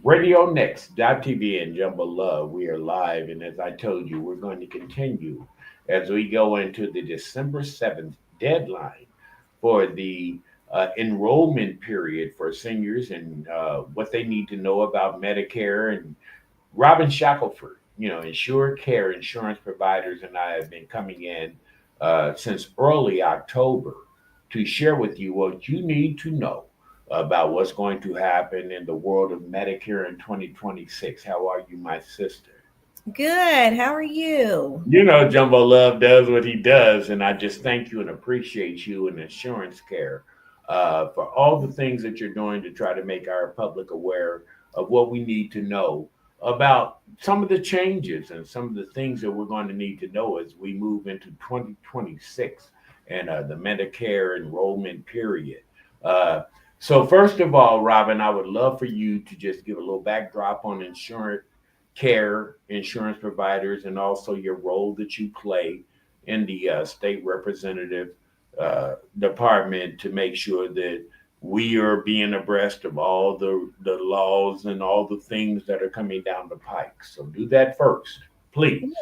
Radio Next, TV and Jumbo Love. We are live, and as I told you, we're going to continue as we go into the December 7th deadline for the enrollment period for seniors and what they need to know about Medicare. And Robin Shackleford, Insure Care insurance providers, and I have been coming in since early October to share with you what you need to know about what's going to happen in the world of Medicare in 2026. How are you, my sister? Good. How are you? Jumbo Love does what he does, and I just thank you and appreciate you and Insurance Care for all the things that you're doing to try to make our public aware of what we need to know about some of the changes and some of the things that we're going to need to know as we move into 2026 and the Medicare enrollment period. Uh, so, first of all, Robin, I would love for you to just give a little backdrop on insurance care insurance providers and also your role that you play in the state representative department to make sure that we are being abreast of all the laws and all the things that are coming down the pike. So do that first, please.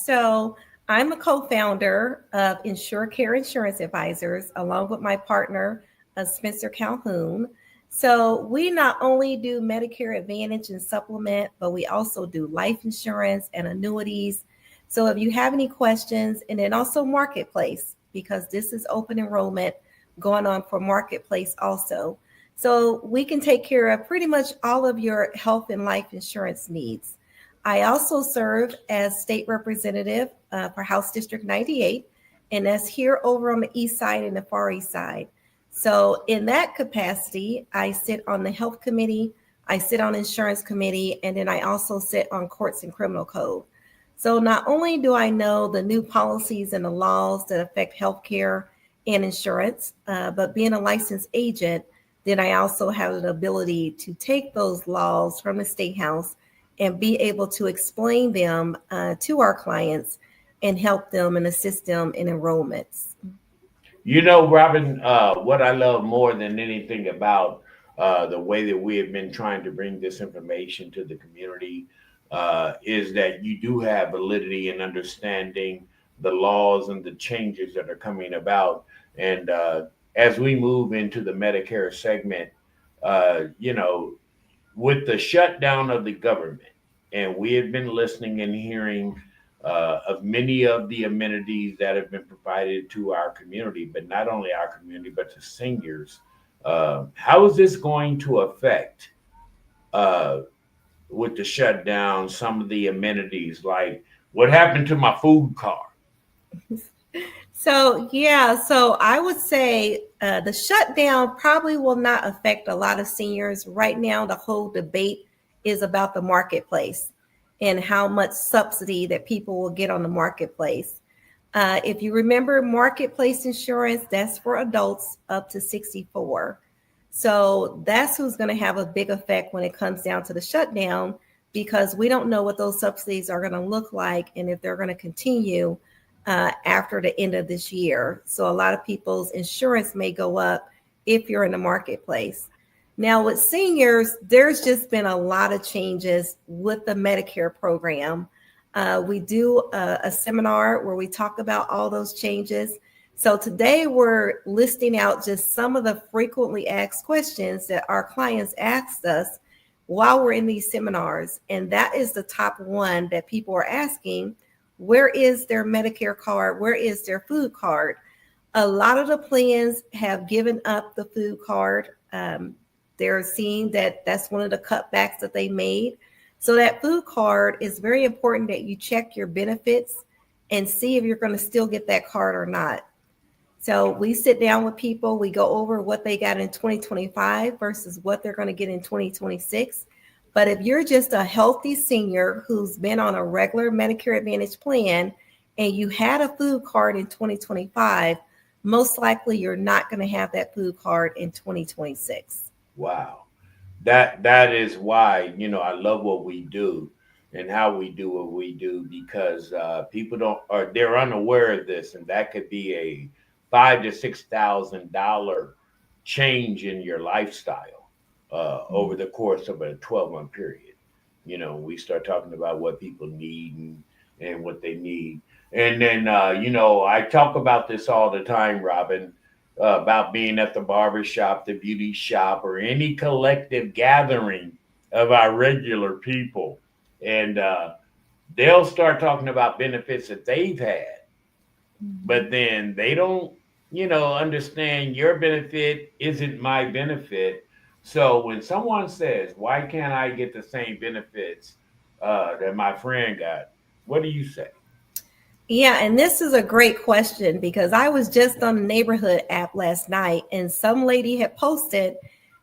So I'm a co-founder of Insure Care Insurance Advisors, along with my partner, Spencer Calhoun. So we not only do Medicare Advantage and supplement, but we also do life insurance and annuities. So if you have any questions, and then also Marketplace, because this is open enrollment going on for Marketplace also. So we can take care of pretty much all of your health and life insurance needs. I also serve as state representative for House District 98, and that's here over on the east side and the far east side. So, in that capacity, I sit on the health committee, I sit on insurance committee, and then I also sit on courts and criminal code. So, not only do I know the new policies and the laws that affect healthcare and insurance, but being a licensed agent, then I also have the ability to take those laws from the state house and be able to explain them to our clients and help them and assist them in enrollments. Robin, what I love more than anything about the way that we have been trying to bring this information to the community is that you do have validity in understanding the laws and the changes that are coming about. And as we move into the Medicare segment, with the shutdown of the government, and we have been listening and hearing of many of the amenities that have been provided to our community, but not only our community, but to seniors. How is this going to affect, uh, with the shutdown, some of the amenities? Like, what happened to my food card? So I would say the shutdown probably will not affect a lot of seniors. Right now, the whole debate is about the marketplace and how much subsidy that people will get on the marketplace. If you remember marketplace insurance, that's for adults up to 64. So that's who's going to have a big effect when it comes down to the shutdown because we don't know what those subsidies are going to look like and if they're going to continue after the end of this year. So a lot of people's insurance may go up if you're in the marketplace. Now, with seniors, there's just been a lot of changes with the Medicare program. We do a seminar where we talk about all those changes. So today we're listing out just some of the frequently asked questions that our clients asked us while we're in these seminars. And that is the top one that people are asking. Where is their Medicare card? Where is their food card? A lot of the plans have given up the food card. They're seeing that that's one of the cutbacks that they made. So that food card is very important that you check your benefits and see if you're going to still get that card or not. So we sit down with people, we go over what they got in 2025 versus what they're going to get in 2026. But if you're just a healthy senior who's been on a regular Medicare Advantage plan and you had a food card in 2025, most likely you're not going to have that food card in 2026. Wow. That is why, I love what we do and how we do what we do because people don't or they're unaware of this, and that could be a $5,000 to $6,000 change in your lifestyle. over the course of a 12-month period. We start talking about what people need and what they need. And then, I talk about this all the time, Robin, about being at the barber shop, the beauty shop, or any collective gathering of our regular people. And they'll start talking about benefits that they've had, but then they don't, understand your benefit isn't my benefit. So when someone says, "Why can't I get the same benefits that my friend got?" What do you say? Yeah, and this is a great question because I was just on the neighborhood app last night and some lady had posted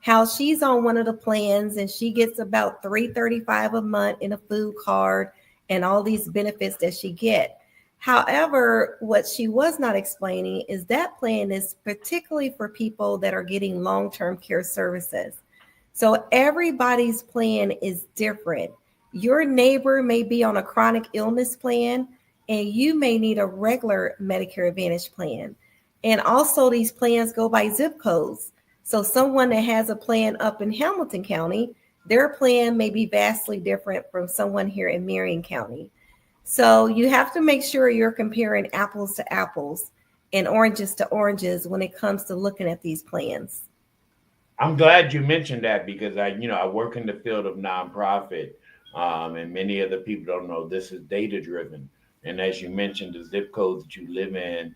how she's on one of the plans and she gets about 335 a month in a food card and all these benefits that she get. However, what she was not explaining is that plan is particularly for people that are getting long-term care services. So everybody's plan is different. Your neighbor may be on a chronic illness plan and you may need a regular Medicare Advantage plan. And also, these plans go by zip codes. So, someone that has a plan up in Hamilton County, their plan may be vastly different from someone here in Marion County. So, you have to make sure you're comparing apples to apples and oranges to oranges when it comes to looking at these plans. I'm glad you mentioned that because I work in the field of nonprofit, and many other people don't know this is data driven. And as you mentioned, the zip codes that you live in,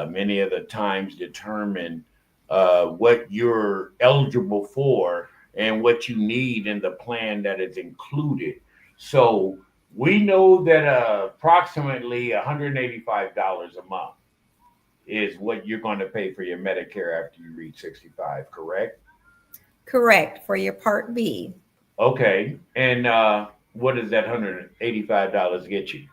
many of the times determine what you're eligible for and what you need in the plan that is included. So we know that approximately $185 a month is what you're going to pay for your Medicare after you reach 65, correct? Correct for your Part B. Okay. And what does that $185 get you?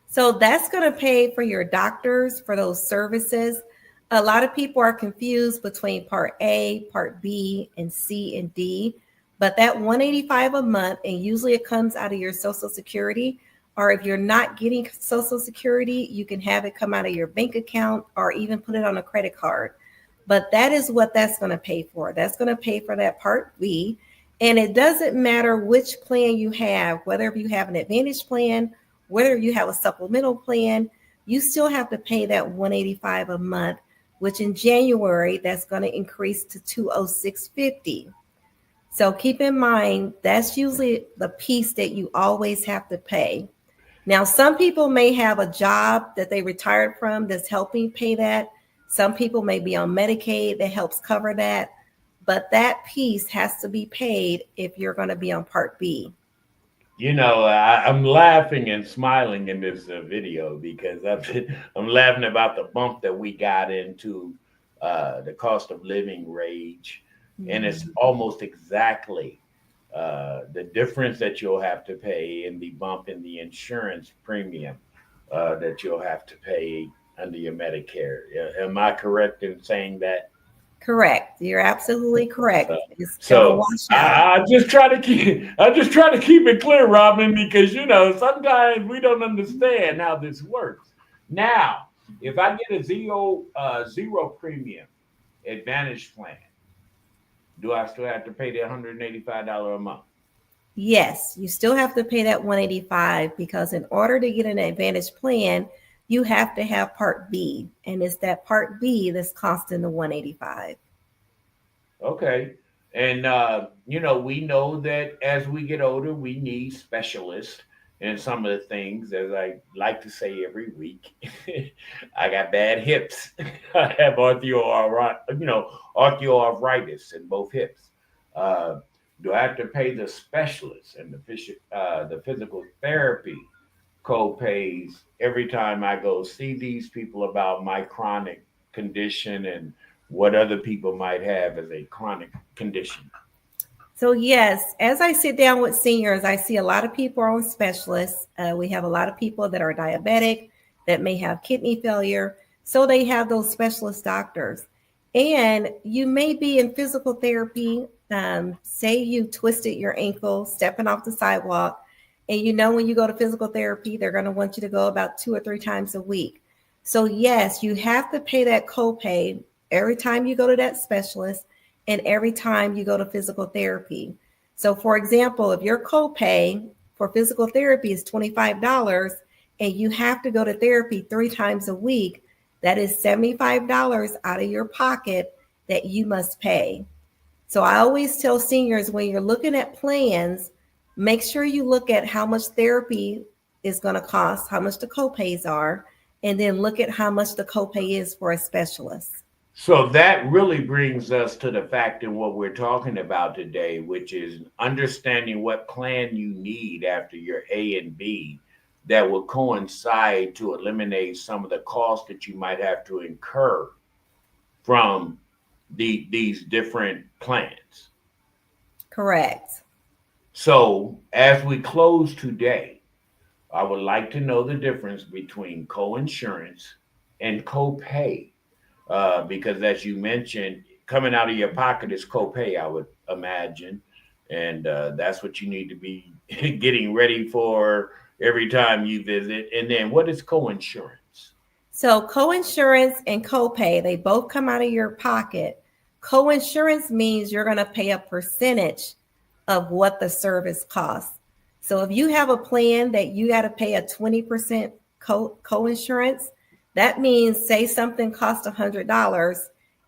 So that's going to pay for your doctors for those services. A lot of people are confused between Part A, Part B, and C and D. But that 185 a month, and usually it comes out of your Social Security. Or if you're not getting Social Security, you can have it come out of your bank account or even put it on a credit card. But that is what that's going to pay for. That's going to pay for that Part B. And it doesn't matter which plan you have, whether you have an Advantage plan, whether you have a supplemental plan, you still have to pay that 185 a month, which in January that's going to increase to 206.50. So keep in mind that's usually the piece that you always have to pay. Now, some people may have a job that they retired from that's helping pay that. Some people may be on Medicaid that helps cover that. But that piece has to be paid if you're going to be on Part B. I'm laughing and smiling in this video because I'm laughing about the bump that we got into the cost of living rage. And it's Mhm. almost exactly the difference that you'll have to pay and the bump in the insurance premium that you'll have to pay under your Medicare. Am I correct in saying that? Correct. You're absolutely correct. So, It's going to so wash out. I just try to keep it clear, Robin, because sometimes we don't understand how this works. Now, if I get a zero premium Advantage plan, do I still have to pay the $185 a month? Yes, you still have to pay that 185 because in order to get an Advantage plan, you have to have Part B. And it's that Part B that's costing the 185. Okay. And, we know that as we get older, we need specialists in some of the things, as I like to say every week. I got bad hips. I have arthritis in both hips. Uh, do I have to pay the specialist and the physical therapy co-pays every time I go see these people about my chronic condition and what other people might have as a chronic condition? So, yes, as I sit down with seniors, I see a lot of people on specialists. We have a lot of people that are diabetic, that may have kidney failure. So, they have those specialist doctors. And you may be in physical therapy. Say you twisted your ankle stepping off the sidewalk. And when you go to physical therapy, they're going to want you to go about 2 or 3 times a week. So, yes, you have to pay that copay every time you go to that specialist. and every time you go to physical therapy. So, for example, if your copay for physical therapy is $25 and you have to go to therapy 3 times a week, that is $75 out of your pocket that you must pay. So I always tell seniors when you're looking at plans, make sure you look at how much therapy is going to cost, how much the copays are, and then look at how much the copay is for a specialist. So that really brings us to the fact in what we're talking about today, which is understanding what plan you need after your A and B that will coincide to eliminate some of the costs that you might have to incur from these different plans. Correct. So as we close today, I would like to know the difference between co-insurance and co-pay. Because as you mentioned, coming out of your pocket is copay, I would imagine, and that's what you need to be getting ready for every time you visit. And then, what is coinsurance? So co-insurance and copay, they both come out of your pocket. Co-insurance means you're going to pay a percentage of what the service costs. So if you have a plan that you got to pay a 20% co-insurance, that means say something costs $100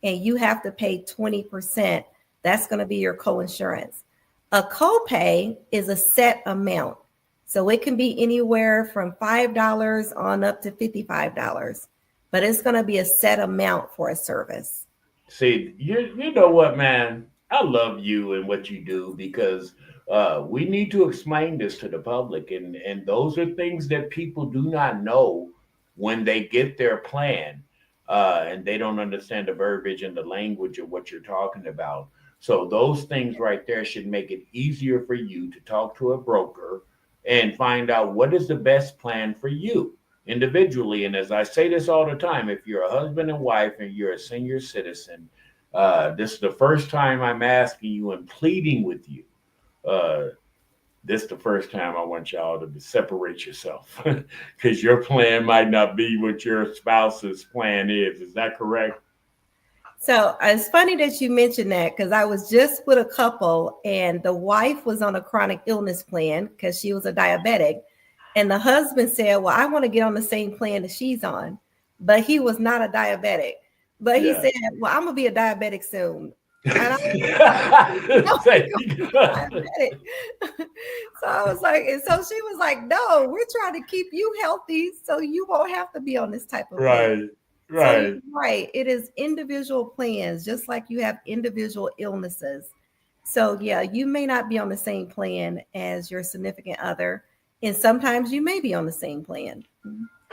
and you have to pay 20%. That's going to be your co-insurance. A copay is a set amount. So it can be anywhere from $5 on up to $55, but it's going to be a set amount for a service. See, you know what, man? I love you and what you do because we need to explain this to the public, and those are things that people do not know when they get their plan, and they don't understand the verbiage and the language of what you're talking about. So those things right there should make it easier for you to talk to a broker and find out what is the best plan for you individually. And as I say this all the time, if you're a husband and wife and you're a senior citizen, this is the first time I'm asking you and pleading with you. Uh, this is the first time I want y'all to separate yourself because your plan might not be what your spouse's plan is. Is that correct? So it's funny that you mentioned that because I was just with a couple and the wife was on a chronic illness plan because she was a diabetic. And the husband said, well, I want to get on the same plan that she's on, but he was not a diabetic. But he Yeah. said, well, I'm going to be a diabetic soon. And I was like, Thank no, you. diabetic. So I was like, and so she was like, no, we're trying to keep you healthy so you won't have to be on this type of plan. Right. So you're Right. right. It is individual plans, just like you have individual illnesses. So yeah, you may not be on the same plan as your significant other, and sometimes you may be on the same plan.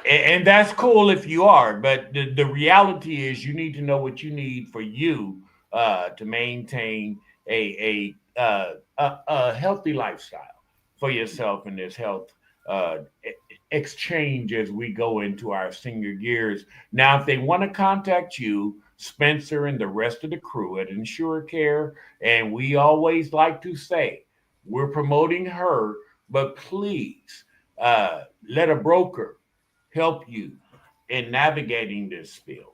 And that's cool if you are, but the reality is you need to know what you need for you to maintain a healthy lifestyle for yourself in this health exchange as we go into our senior years. Now, if they want to contact you, Spencer and the rest of the crew at Insure Care, and we always like to say, we're promoting her, but please let a broker help you in navigating this field.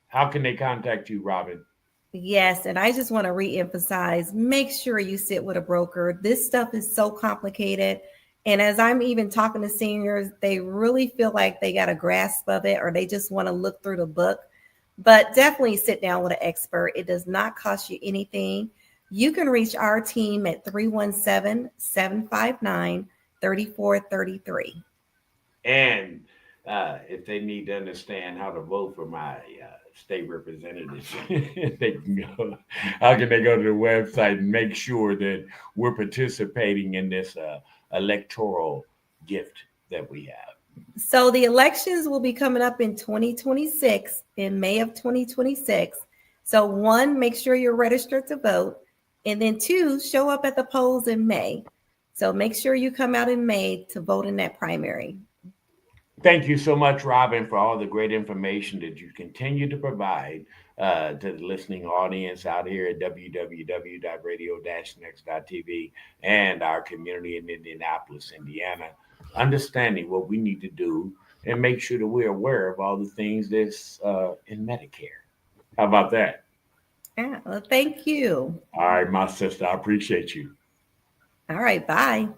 How can they contact you, Robin? Yes, and I just want to reemphasize, make sure you sit with a broker. This stuff is so complicated. And as I'm even talking to seniors, they really feel like they got a grasp of it or they just want to look through the book. But definitely sit down with an expert. It does not cost you anything. You can reach our team at 317-759-3433. And if they need to understand how to vote for my state representatives, they can go. How can they go to the website and make sure that we're participating in this electoral gift that we have? So the elections will be coming up in 2026, in May of 2026. So one, make sure you're registered to vote. And then two, show up at the polls in May. So make sure you come out in May to vote in that primary. Thank you so much, Robin, for all the great information that you continue to provide to the listening audience out here at www.radio-next.tv and our community in Indianapolis, Indiana, understanding what we need to do and make sure that we're aware of all the things that's in Medicare. How about that? Yeah, well, thank you. All right, my sister, I appreciate you. All right, bye.